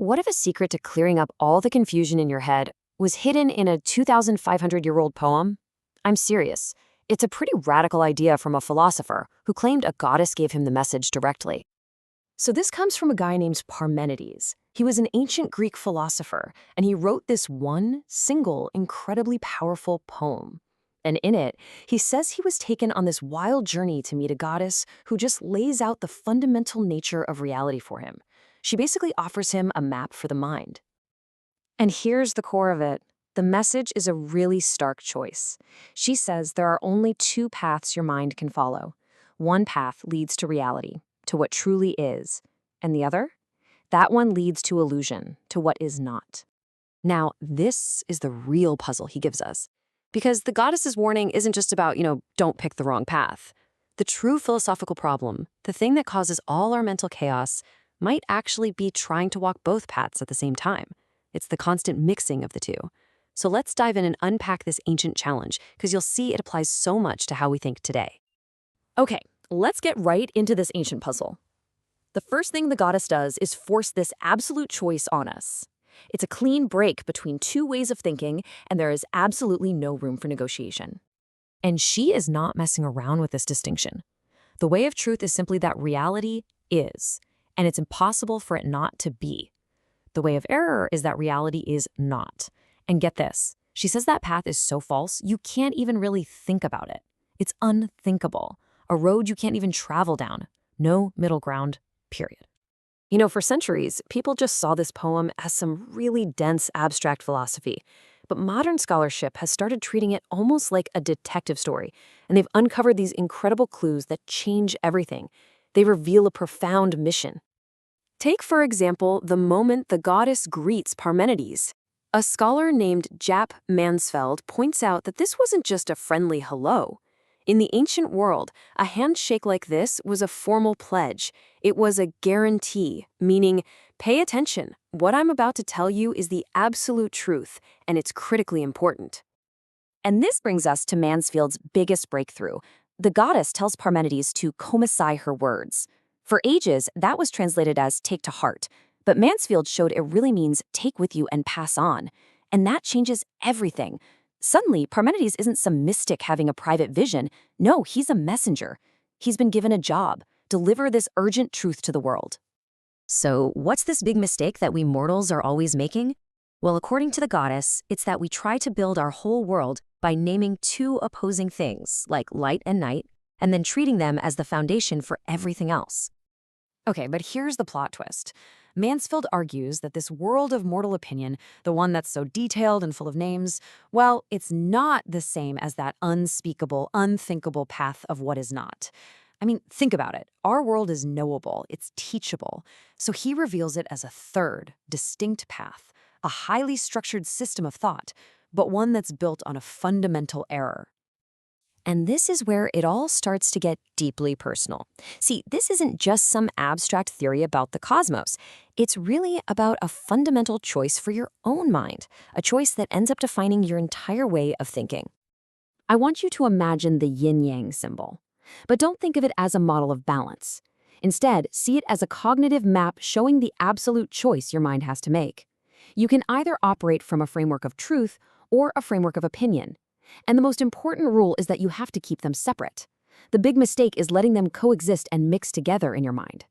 what if a secret to clearing up all the confusion in your head was hidden in a 2,500-year-old poem? I'm serious. It's a pretty radical idea from a philosopher who claimed a goddess gave him the message directly. So this comes from a guy named Parmenides. He was an ancient Greek philosopher, and he wrote this one single, incredibly powerful poem. And in it, he says he was taken on this wild journey to meet a goddess who just lays out the fundamental nature of reality for him. She basically offers him a map for the mind. And here's the core of it. The message is a really stark choice. She says there are only two paths your mind can follow. One path leads to reality, to what truly is. And the other? That one leads to illusion, to what is not. Now, this is the real puzzle he gives us. Because the goddess's warning isn't just about, don't pick the wrong path. The true philosophical problem, the thing that causes all our mental chaos, might actually be trying to walk both paths at the same time. It's the constant mixing of the two. So let's dive in and unpack this ancient challenge, because you'll see it applies so much to how we think today. Okay, let's get right into this ancient puzzle. The first thing the goddess does is force this absolute choice on us. It's a clean break between two ways of thinking, and there is absolutely no room for negotiation. And she is not messing around with this distinction. The way of truth is simply that reality is, and it's impossible for it not to be. The way of error is that reality is not. And get this, she says that path is so false, you can't even really think about it. It's unthinkable, a road you can't even travel down. No middle ground, period. For centuries, people just saw this poem as some really dense, abstract philosophy. But modern scholarship has started treating it almost like a detective story, and they've uncovered these incredible clues that change everything. They reveal a profound mission. Take, for example, the moment the goddess greets Parmenides. A scholar named Jaap Mansveld points out that this wasn't just a friendly hello. In the ancient world, a handshake like this was a formal pledge. It was a guarantee, meaning, pay attention. What I'm about to tell you is the absolute truth, and it's critically important. And this brings us to Mansfield's biggest breakthrough. The goddess tells Parmenides to commissai her words. For ages, that was translated as take to heart, but Mansfield showed it really means take with you and pass on. And that changes everything. Suddenly, Parmenides isn't some mystic having a private vision. No, he's a messenger. He's been given a job. Deliver this urgent truth to the world. So, what's this big mistake that we mortals are always making? Well, according to the goddess, it's that we try to build our whole world by naming two opposing things, like light and night, and then treating them as the foundation for everything else. Okay, but here's the plot twist. Mansfield argues that this world of mortal opinion, the one that's so detailed and full of names, well, it's not the same as that unspeakable, unthinkable path of what is not. I mean, think about it. Our world is knowable, it's teachable. So he reveals it as a third, distinct path, a highly structured system of thought, but one that's built on a fundamental error. And this is where it all starts to get deeply personal. See, this isn't just some abstract theory about the cosmos. It's really about a fundamental choice for your own mind, a choice that ends up defining your entire way of thinking. I want you to imagine the yin-yang symbol, but don't think of it as a model of balance. Instead, see it as a cognitive map showing the absolute choice your mind has to make. You can either operate from a framework of truth or a framework of opinion. And the most important rule is that you have to keep them separate. The big mistake is letting them coexist and mix together in your mind.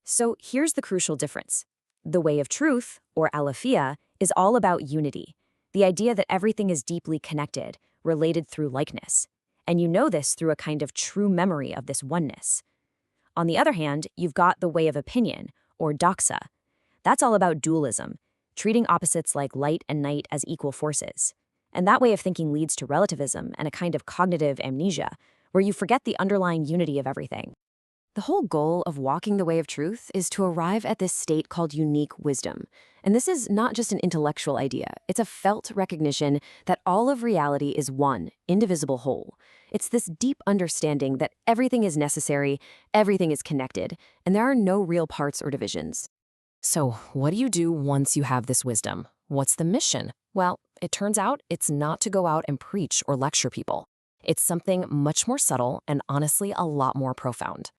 So here's the crucial difference. The way of truth, or aletheia, is all about unity, the idea that everything is deeply connected, related through likeness. And you know this through a kind of true memory of this oneness. On the other hand, you've got the way of opinion, or doxa. That's all about dualism, treating opposites like light and night as equal forces. And that way of thinking leads to relativism and a kind of cognitive amnesia, where you forget the underlying unity of everything. The whole goal of walking the way of truth is to arrive at this state called unique wisdom. And this is not just an intellectual idea. It's a felt recognition that all of reality is one, indivisible whole. It's this deep understanding that everything is necessary, everything is connected, and there are no real parts or divisions. So, what do you do once you have this wisdom? What's the mission? Well, it turns out it's not to go out and preach or lecture people. It's something much more subtle and honestly a lot more profound.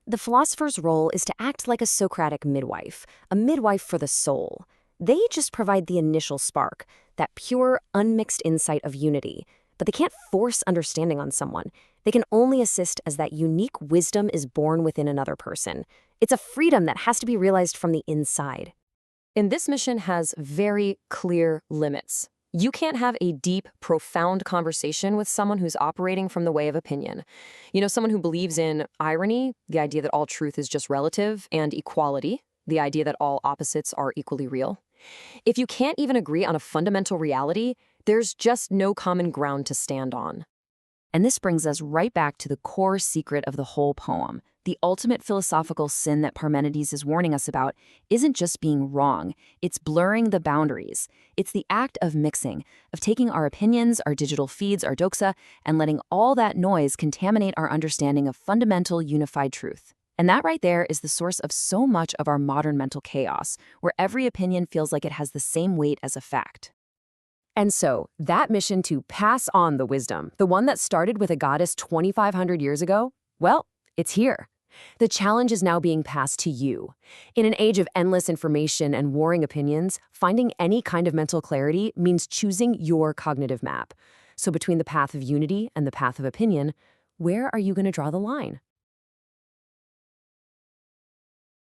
The philosopher's role is to act like a Socratic midwife, a midwife for the soul. They just provide the initial spark, that pure, unmixed insight of unity. But they can't force understanding on someone. They can only assist as that unique wisdom is born within another person. It's a freedom that has to be realized from the inside. And this mission has very clear limits. You can't have a deep, profound conversation with someone who's operating from the way of opinion. Someone who believes in irony, the idea that all truth is just relative, and equality, the idea that all opposites are equally real. If you can't even agree on a fundamental reality, there's just no common ground to stand on. And this brings us right back to the core secret of the whole poem. The ultimate philosophical sin that Parmenides is warning us about isn't just being wrong, it's blurring the boundaries. It's the act of mixing, of taking our opinions, our digital feeds, our doxa, and letting all that noise contaminate our understanding of fundamental unified truth. And that right there is the source of so much of our modern mental chaos, where every opinion feels like it has the same weight as a fact. And so, that mission to pass on the wisdom, the one that started with a goddess 2,500 years ago, well, it's here. The challenge is now being passed to you. In an age of endless information and warring opinions, finding any kind of mental clarity means choosing your cognitive map. So between the path of unity and the path of opinion, where are you going to draw the line?